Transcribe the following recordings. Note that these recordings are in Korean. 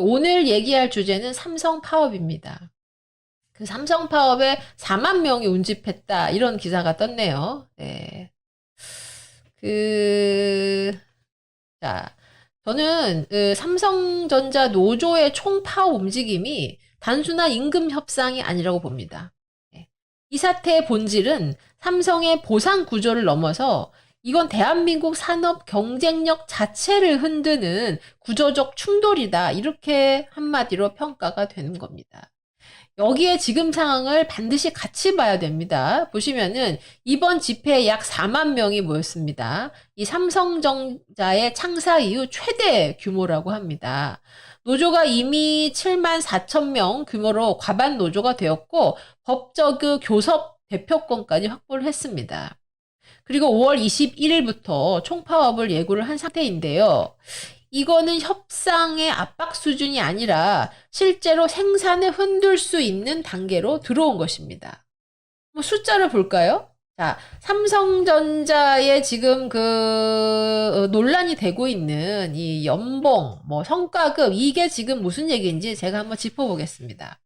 오늘 얘기할 주제는 삼성파업입니다. 그 삼성파업에 4만 명이 운집했다. 이런 기사가 떴네요. 네. 그, 자, 저는 삼성전자 노조의 총파업 움직임이 단순한 임금 협상이 아니라고 봅니다. 네. 이 사태의 본질은 삼성의 보상 구조를 넘어서 이건 대한민국 산업 경쟁력 자체를 흔드는 구조적 충돌이다. 이렇게 한마디로 평가가 되는 겁니다. 여기에 지금 상황을 반드시 같이 봐야 됩니다. 보시면은 이번 집회에 약 4만 명이 모였습니다. 이 삼성전자의 창사 이후 최대 규모라고 합니다. 노조가 이미 7만 4천 명 규모로 과반 노조가 되었고 법적 교섭 대표권까지 확보를 했습니다. 그리고 5월 21일부터 총파업을 예고를 한 상태인데요. 이거는 협상의 압박 수준이 아니라 실제로 생산을 흔들 수 있는 단계로 들어온 것입니다. 숫자를 볼까요? 자, 삼성전자의 지금 논란이 되고 있는 이 연봉, 성과급, 이게 지금 무슨 얘기인지 제가 한번 짚어보겠습니다.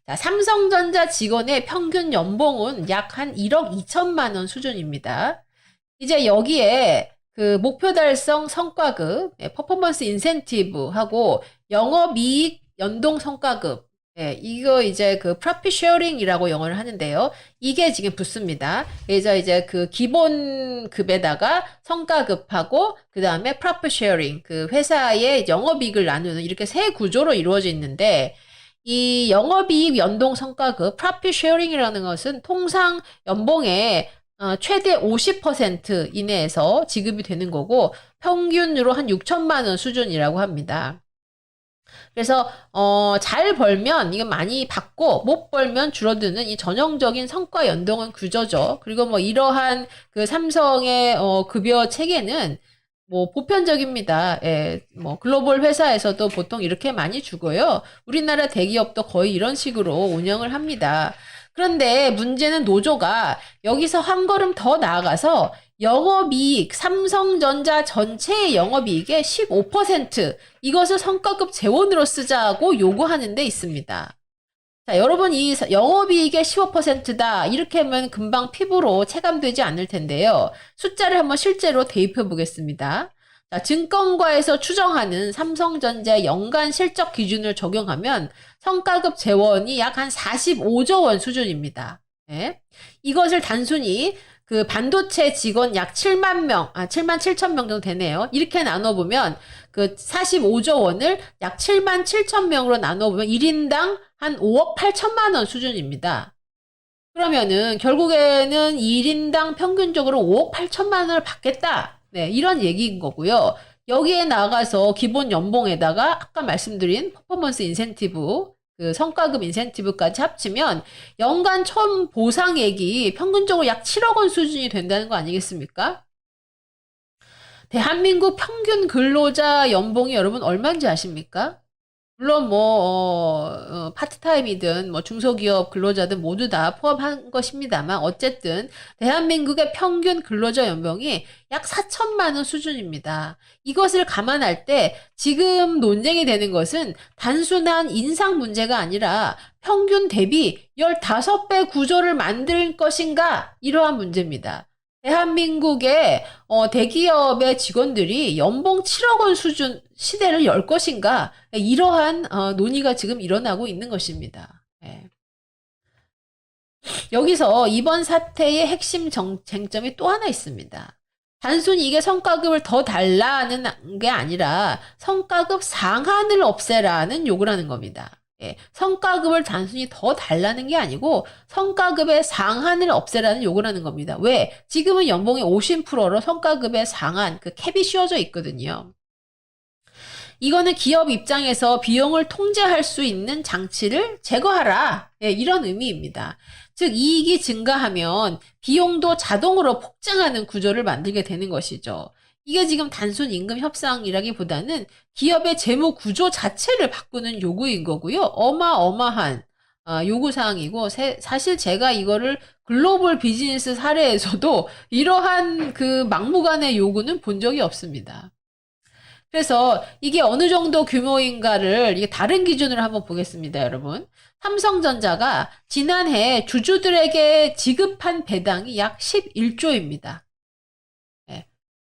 자, 삼성전자 직원의 평균 연봉은 약 한 1억 2천만 원 수준입니다. 이제 여기에 목표 달성 성과급, 퍼포먼스 인센티브하고 영업이익 연동 성과급, 이거 이제 프로핏 쉐어링이라고 영어를 하는데요. 이게 지금 붙습니다. 그래서 이제 기본 급에다가 성과급하고 그 다음에 프로핏 쉐어링, 회사의 영업이익을 나누는 이렇게 세 구조로 이루어져 있는데 이 영업이익 연동 성과급, 프로핏 쉐어링이라는 것은 통상 연봉의 최대 50% 이내에서 지급이 되는 거고 평균으로 한 6천만 원 수준이라고 합니다. 그래서 잘 벌면 이건 많이 받고 못 벌면 줄어드는 이 전형적인 성과 연동은 구조죠. 그리고 이러한 삼성의 급여 체계는 보편적입니다. 예, 글로벌 회사에서도 보통 이렇게 많이 주고요. 우리나라 대기업도 거의 이런 식으로 운영을 합니다. 그런데 문제는 노조가 여기서 한 걸음 더 나아가서 영업이익, 삼성전자 전체의 영업이익의 15% 이것을 성과급 재원으로 쓰자고 요구하는 데 있습니다. 자, 여러분 이 영업이익의 15%다 이렇게 하면 금방 피부로 체감되지 않을 텐데요. 숫자를 한번 실제로 대입해 보겠습니다. 자, 증권가에서 추정하는 삼성전자의 연간 실적 기준을 적용하면 성과급 재원이 약 한 45조 원 수준입니다. 네. 이것을 단순히 반도체 직원 약 7만 7천 명 정도 되네요. 이렇게 나눠보면 45조 원을 약 7만 7천 명으로 나눠보면 1인당 한 5억 8천만 원 수준입니다. 그러면은 결국에는 1인당 평균적으로 5억 8천만 원을 받겠다. 네, 이런 얘기인 거고요. 여기에 나가서 기본 연봉에다가 아까 말씀드린 퍼포먼스 인센티브, 성과급 인센티브까지 합치면 연간 총 보상액이 평균적으로 약 7억 원 수준이 된다는 거 아니겠습니까? 대한민국 평균 근로자 연봉이 여러분 얼마인지 아십니까? 물론 파트타임이든 중소기업 근로자들 모두 다 포함한 것입니다만 어쨌든 대한민국의 평균 근로자 연봉이 약 4천만 원 수준입니다. 이것을 감안할 때 지금 논쟁이 되는 것은 단순한 인상 문제가 아니라 평균 대비 15배 구조를 만들 것인가 이러한 문제입니다. 대한민국의 대기업의 직원들이 연봉 7억 원 수준 시대를 열 것인가 이러한 논의가 지금 일어나고 있는 것입니다. 네. 여기서 이번 사태의 핵심 쟁점이 또 하나 있습니다. 단순히 이게 성과급을 더 달라는 게 아니라 성과급 상한을 없애라는 요구를 하는 겁니다. 예, 성과급을 단순히 더 달라는 게 아니고 성과급의 상한을 없애라는 요구를 하는 겁니다. 왜? 지금은 연봉의 50%로 성과급의 상한, 캡이 씌워져 있거든요. 이거는 기업 입장에서 비용을 통제할 수 있는 장치를 제거하라. 예, 이런 의미입니다. 즉 이익이 증가하면 비용도 자동으로 폭증하는 구조를 만들게 되는 것이죠. 이게 지금 단순 임금 협상이라기보다는 기업의 재무 구조 자체를 바꾸는 요구인 거고요. 어마어마한 요구사항이고 사실 제가 이거를 글로벌 비즈니스 사례에서도 이러한 막무가내 요구는 본 적이 없습니다. 그래서 이게 어느 정도 규모인가를 이게 다른 기준으로 한번 보겠습니다, 여러분. 삼성전자가 지난해 주주들에게 지급한 배당이 약 11조입니다.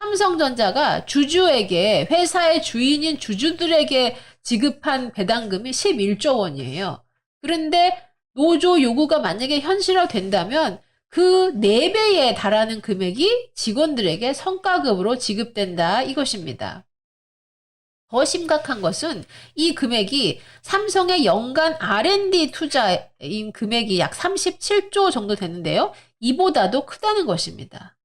삼성전자가 주주에게, 회사의 주인인 주주들에게 지급한 배당금이 11조 원이에요. 그런데 노조 요구가 만약에 현실화된다면 그 4배에 달하는 금액이 직원들에게 성과급으로 지급된다 이것입니다. 더 심각한 것은 이 금액이 삼성의 연간 R&D 투자인 금액이 약 37조 정도 되는데요. 이보다도 크다는 것입니다.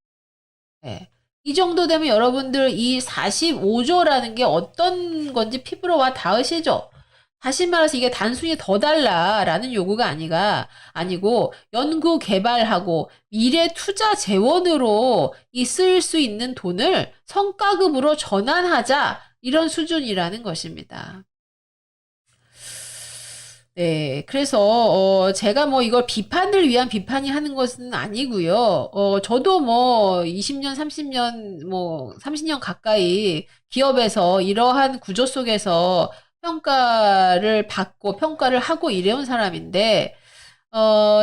네. 이 정도 되면 여러분들 이 45조라는 게 어떤 건지 피부로 와 닿으시죠? 다시 말해서 이게 단순히 더 달라라는 요구가 아니고 연구 개발하고 미래 투자 재원으로 이 쓰일 수 있는 돈을 성과급으로 전환하자 이런 수준이라는 것입니다. 네, 그래서 제가 뭐 이걸 비판을 위한 비판이 하는 것은 아니고요. 저도 뭐 20년, 30년, 뭐 30년 가까이 기업에서 이러한 구조 속에서 평가를 받고 평가를 하고 이래온 사람인데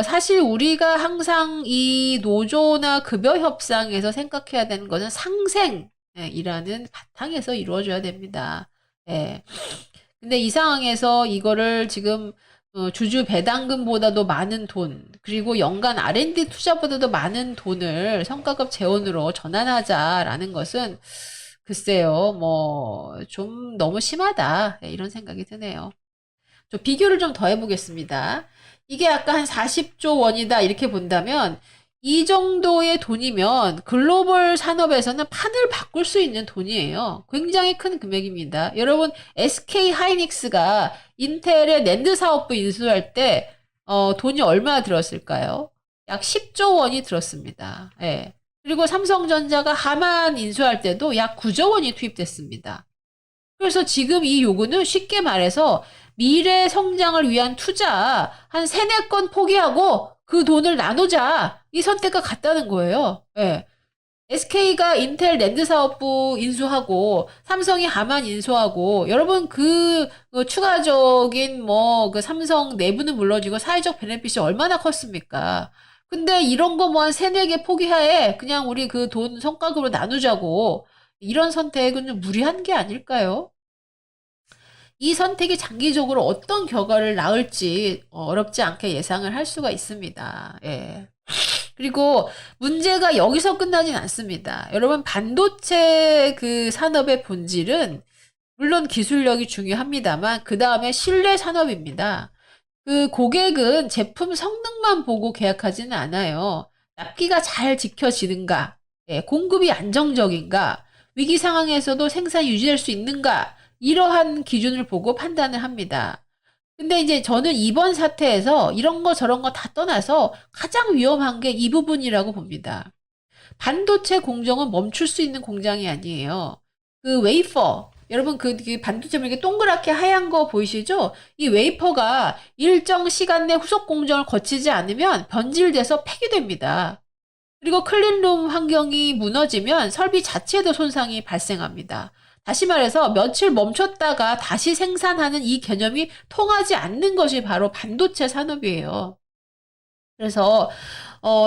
사실 우리가 항상 이 노조나 급여 협상에서 생각해야 되는 것은 상생이라는 바탕에서 이루어져야 됩니다. 예. 근데 이 상황에서 이거를 지금 주주 배당금보다도 많은 돈, 그리고 연간 R&D 투자보다도 많은 돈을 성과급 재원으로 전환하자라는 것은 글쎄요, 뭐 좀 너무 심하다 이런 생각이 드네요. 저 비교를 좀 더 해보겠습니다. 이게 아까 한 40조 원이다 이렇게 본다면 이 정도의 돈이면 글로벌 산업에서는 판을 바꿀 수 있는 돈이에요. 굉장히 큰 금액입니다. 여러분 SK 하이닉스가 인텔의 낸드 사업부 인수할 때 돈이 얼마나 들었을까요? 약 10조 원이 들었습니다. 예. 그리고 삼성전자가 하만 인수할 때도 약 9조 원이 투입됐습니다. 그래서 지금 이 요구는 쉽게 말해서 미래 성장을 위한 투자 한 3, 4건 포기하고 그 돈을 나누자 이 선택과 같다는 거예요. 예. SK가 인텔 랜드 사업부 인수하고 삼성이 하만 인수하고 여러분 그 추가적인 뭐 그 삼성 내부는 물론이고 사회적 베네핏이 얼마나 컸습니까? 근데 이런 거 뭐 한 3, 4개 포기하에 그냥 우리 그 돈 성과급으로 나누자고 이런 선택은 좀 무리한 게 아닐까요? 이 선택이 장기적으로 어떤 결과를 낳을지 어렵지 않게 예상을 할 수가 있습니다. 예. 그리고 문제가 여기서 끝나진 않습니다. 여러분 반도체 그 산업의 본질은 물론 기술력이 중요합니다만 그 다음에 신뢰 산업입니다. 그 고객은 제품 성능만 보고 계약하지는 않아요. 납기가 잘 지켜지는가, 예, 공급이 안정적인가, 위기 상황에서도 생산이 유지될 수 있는가, 이러한 기준을 보고 판단을 합니다. 근데 이제 저는 이번 사태에서 이런 거 저런 거 다 떠나서 가장 위험한 게 이 부분이라고 봅니다. 반도체 공정은 멈출 수 있는 공장이 아니에요. 그 웨이퍼, 여러분 그 반도체 이렇게 동그랗게 하얀 거 보이시죠? 이 웨이퍼가 일정 시간 내 후속 공정을 거치지 않으면 변질돼서 폐기됩니다. 그리고 클린룸 환경이 무너지면 설비 자체에도 손상이 발생합니다. 다시 말해서 며칠 멈췄다가 다시 생산하는 이 개념이 통하지 않는 것이 바로 반도체 산업이에요. 그래서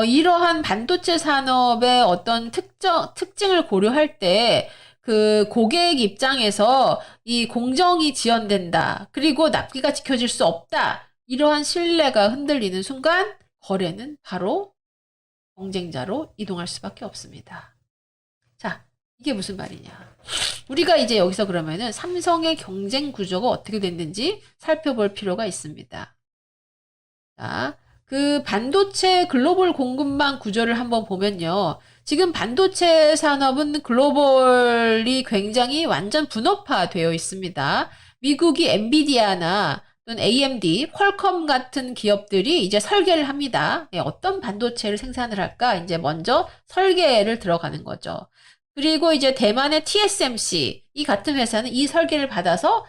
이러한 반도체 산업의 어떤 특징을 고려할 때 그 고객 입장에서 이 공정이 지연된다. 그리고 납기가 지켜질 수 없다. 이러한 신뢰가 흔들리는 순간 거래는 바로 경쟁자로 이동할 수밖에 없습니다. 자, 이게 무슨 말이냐. 우리가 이제 여기서 그러면은 삼성의 경쟁 구조가 어떻게 됐는지 살펴볼 필요가 있습니다. 자, 그 반도체 글로벌 공급망 구조를 한번 보면요. 지금 반도체 산업은 글로벌이 굉장히 완전 분업화되어 있습니다. 미국이 엔비디아나 또는 AMD, 퀄컴 같은 기업들이 이제 설계를 합니다. 네, 어떤 반도체를 생산을 할까? 이제 먼저 설계를 들어가는 거죠. 그리고 이제 대만의 TSMC, 이 같은 회사는 이 설계를 받아서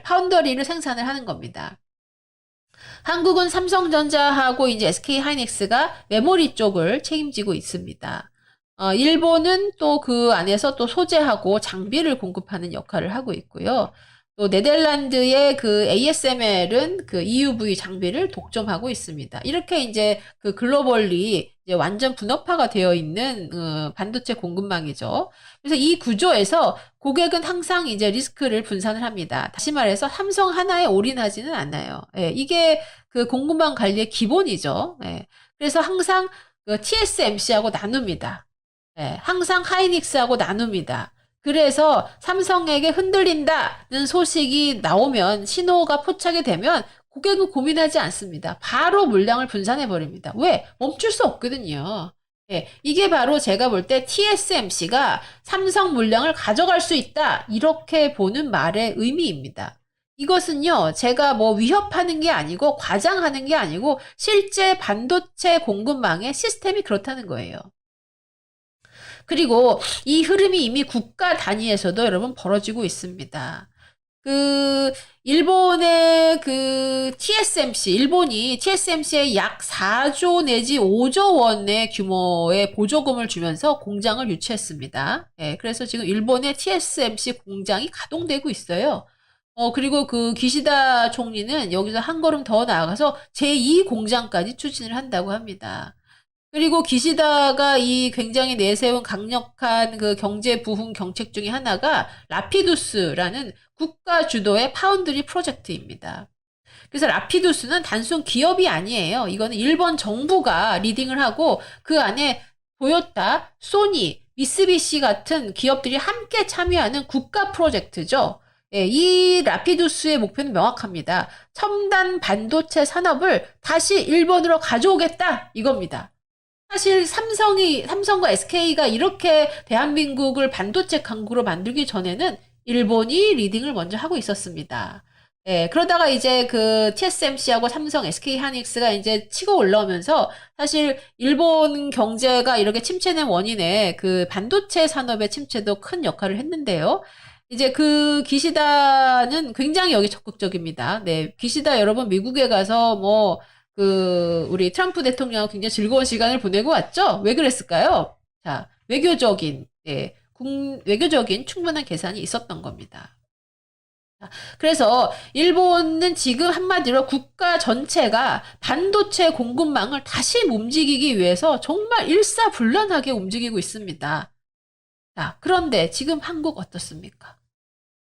파운더리를 생산을 하는 겁니다. 한국은 삼성전자하고 이제 SK 하이닉스가 메모리 쪽을 책임지고 있습니다. 일본은 또 그 안에서 또 소재하고 장비를 공급하는 역할을 하고 있고요. 또 네덜란드의 그 ASML은 그 EUV 장비를 독점하고 있습니다. 이렇게 이제 그 글로벌리 이제 완전 분업화가 되어 있는 반도체 공급망이죠. 그래서 이 구조에서 고객은 항상 이제 리스크를 분산을 합니다. 다시 말해서 삼성 하나에 올인하지는 않아요. 예, 이게 그 공급망 관리의 기본이죠. 예, 그래서 항상 그 TSMC하고 나눕니다. 예, 항상 하이닉스하고 나눕니다. 그래서 삼성에게 흔들린다는 소식이 나오면 신호가 포착이 되면 고객은 고민하지 않습니다. 바로 물량을 분산해 버립니다. 왜? 멈출 수 없거든요. 예, 이게 바로 제가 볼 때 TSMC가 삼성 물량을 가져갈 수 있다. 이렇게 보는 말의 의미입니다. 이것은요, 제가 뭐 위협하는 게 아니고 과장하는 게 아니고 실제 반도체 공급망의 시스템이 그렇다는 거예요. 그리고 이 흐름이 이미 국가 단위에서도 여러분 벌어지고 있습니다. 그 일본의 그 TSMC, 일본이 TSMC에 약 4조 내지 5조 원의 규모의 보조금을 주면서 공장을 유치했습니다. 예, 그래서 지금 일본의 TSMC 공장이 가동되고 있어요. 그리고 그 기시다 총리는 여기서 한 걸음 더 나아가서 제2 공장까지 추진을 한다고 합니다. 그리고 기시다가 이 굉장히 내세운 강력한 그 경제 부흥 정책 중에 하나가 라피두스라는 국가 주도의 파운드리 프로젝트입니다. 그래서 라피두스는 단순 기업이 아니에요. 이거는 일본 정부가 리딩을 하고 그 안에 토요타, 소니, 미쓰비시 같은 기업들이 함께 참여하는 국가 프로젝트죠. 예, 이 라피두스의 목표는 명확합니다. 첨단 반도체 산업을 다시 일본으로 가져오겠다 이겁니다. 사실 삼성과 SK가 이렇게 대한민국을 반도체 강국으로 만들기 전에는 일본이 리딩을 먼저 하고 있었습니다. 예, 그러다가 이제 그 TSMC하고 삼성, SK 하이닉스가 이제 치고 올라오면서 사실 일본 경제가 이렇게 침체된 원인에 그 반도체 산업의 침체도 큰 역할을 했는데요. 이제 그 기시다는 굉장히 여기 적극적입니다. 네, 기시다 여러분 미국에 가서 뭐 우리 트럼프 대통령하고 굉장히 즐거운 시간을 보내고 왔죠? 왜 그랬을까요? 자, 외교적인, 예, 외교적인 충분한 계산이 있었던 겁니다. 자, 그래서 일본은 지금 한마디로 국가 전체가 반도체 공급망을 다시 움직이기 위해서 정말 일사불란하게 움직이고 있습니다. 자, 그런데 지금 한국 어떻습니까?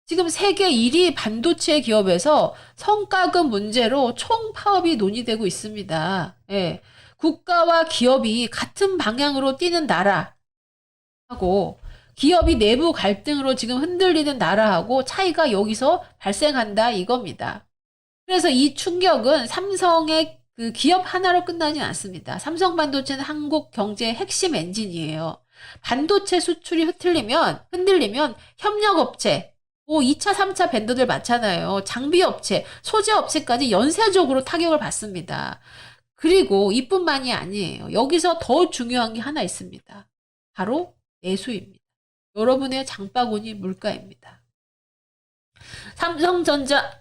지금 세계 1위 반도체 기업에서 성과급 문제로 총파업이 논의되고 있습니다. 예. 국가와 기업이 같은 방향으로 뛰는 나라하고 기업이 내부 갈등으로 지금 흔들리는 나라하고 차이가 여기서 발생한다 이겁니다. 그래서 이 충격은 삼성의 그 기업 하나로 끝나지 않습니다. 삼성 반도체는 한국 경제의 핵심 엔진이에요. 반도체 수출이 흔들리면 협력업체, 2차, 3차 벤더들 많잖아요. 장비업체, 소재업체까지 연쇄적으로 타격을 받습니다. 그리고 이뿐만이 아니에요. 여기서 더 중요한 게 하나 있습니다. 바로 내수입니다. 여러분의 장바구니 물가입니다. 삼성전자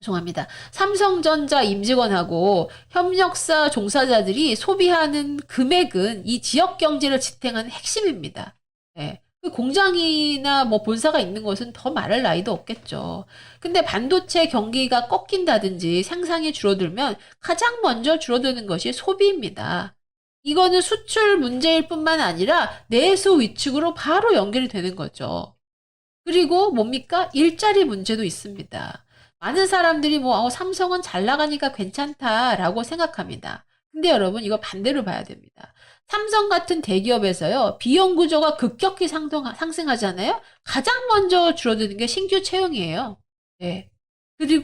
죄송합니다. 삼성전자 임직원하고 협력사 종사자들이 소비하는 금액은 이 지역 경제를 지탱하는 핵심입니다. 네. 그 공장이나 뭐 본사가 있는 것은 더 말할 나위도 없겠죠. 근데 반도체 경기가 꺾인다든지 생산이 줄어들면 가장 먼저 줄어드는 것이 소비입니다. 이거는 수출 문제일 뿐만 아니라 내수 위축으로 바로 연결이 되는 거죠. 그리고 뭡니까? 일자리 문제도 있습니다. 많은 사람들이 삼성은 잘 나가니까 괜찮다라고 생각합니다. 근데 여러분 이거 반대로 봐야 됩니다. 삼성 같은 대기업에서요, 비용 구조가 급격히 상승하잖아요? 가장 먼저 줄어드는 게 신규 채용이에요. 네.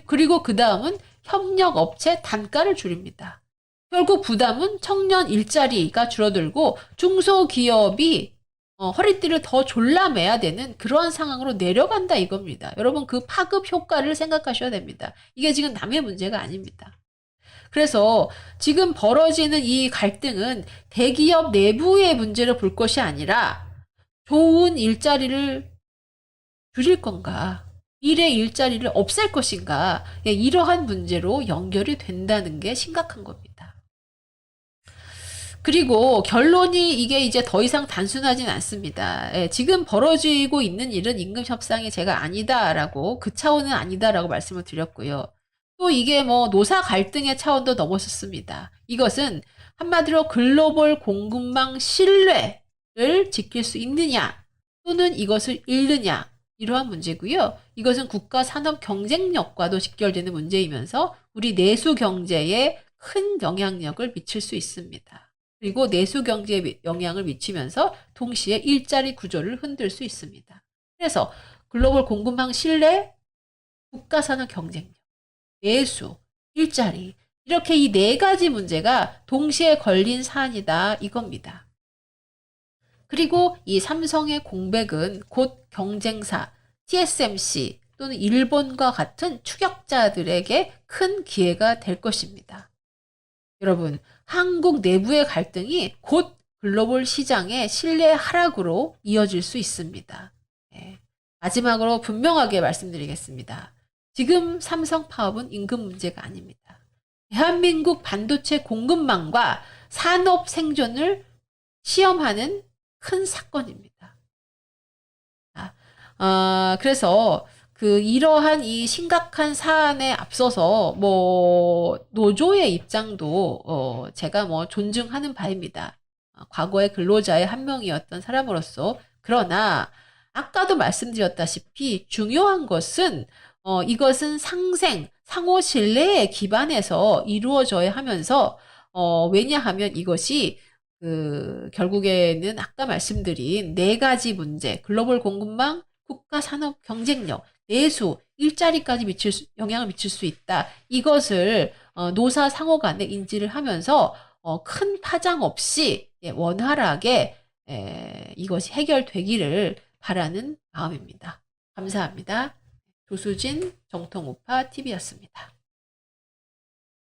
그리고 그 다음은 협력업체 단가를 줄입니다. 결국 부담은 청년 일자리가 줄어들고 중소기업이 허리띠를 더 졸라매야 되는 그러한 상황으로 내려간다 이겁니다. 여러분 그 파급 효과를 생각하셔야 됩니다. 이게 지금 남의 문제가 아닙니다. 그래서 지금 벌어지는 이 갈등은 대기업 내부의 문제를 볼 것이 아니라 좋은 일자리를 줄일 건가, 미래 일자리를 없앨 것인가, 이러한 문제로 연결이 된다는 게 심각한 겁니다. 그리고 결론이 이게 이제 더 이상 단순하진 않습니다. 예, 지금 벌어지고 있는 일은 임금 협상이 제가 아니다라고, 그 차원은 아니다라고 말씀을 드렸고요. 또 이게 뭐 노사 갈등의 차원도 넘어섰습니다. 이것은 한마디로 글로벌 공급망 신뢰를 지킬 수 있느냐, 또는 이것을 잃느냐, 이러한 문제고요. 이것은 국가 산업 경쟁력과도 직결되는 문제이면서 우리 내수 경제에 큰 영향력을 미칠 수 있습니다. 그리고 내수 경제에 영향을 미치면서 동시에 일자리 구조를 흔들 수 있습니다. 그래서 글로벌 공급망 신뢰, 국가 산업 경쟁력, 내수, 일자리, 이렇게 이 네 가지 문제가 동시에 걸린 사안이다, 이겁니다. 그리고 이 삼성의 공백은 곧 경쟁사 TSMC 또는 일본과 같은 추격자들에게 큰 기회가 될 것입니다. 여러분, 한국 내부의 갈등이 곧 글로벌 시장의 신뢰 하락으로 이어질 수 있습니다. 네. 마지막으로 분명하게 말씀드리겠습니다. 지금 삼성 파업은 임금 문제가 아닙니다. 대한민국 반도체 공급망과 산업 생존을 시험하는 큰 사건입니다. 그래서 이러한 이 심각한 사안에 앞서서 노조의 입장도 제가 존중하는 바입니다. 과거의 근로자의 한 명이었던 사람으로서. 그러나 아까도 말씀드렸다시피 중요한 것은 이것은 상호 신뢰에 기반해서 이루어져야 하면서 왜냐하면 이것이 결국에는 아까 말씀드린 네 가지 문제, 글로벌 공급망, 국가 산업 경쟁력, 내수, 일자리까지 영향을 미칠 수 있다. 이것을 노사 상호 간에 인지를 하면서 큰 파장 없이 원활하게 이것이 해결되기를 바라는 마음입니다. 감사합니다. 조수진 정통우파 TV였습니다.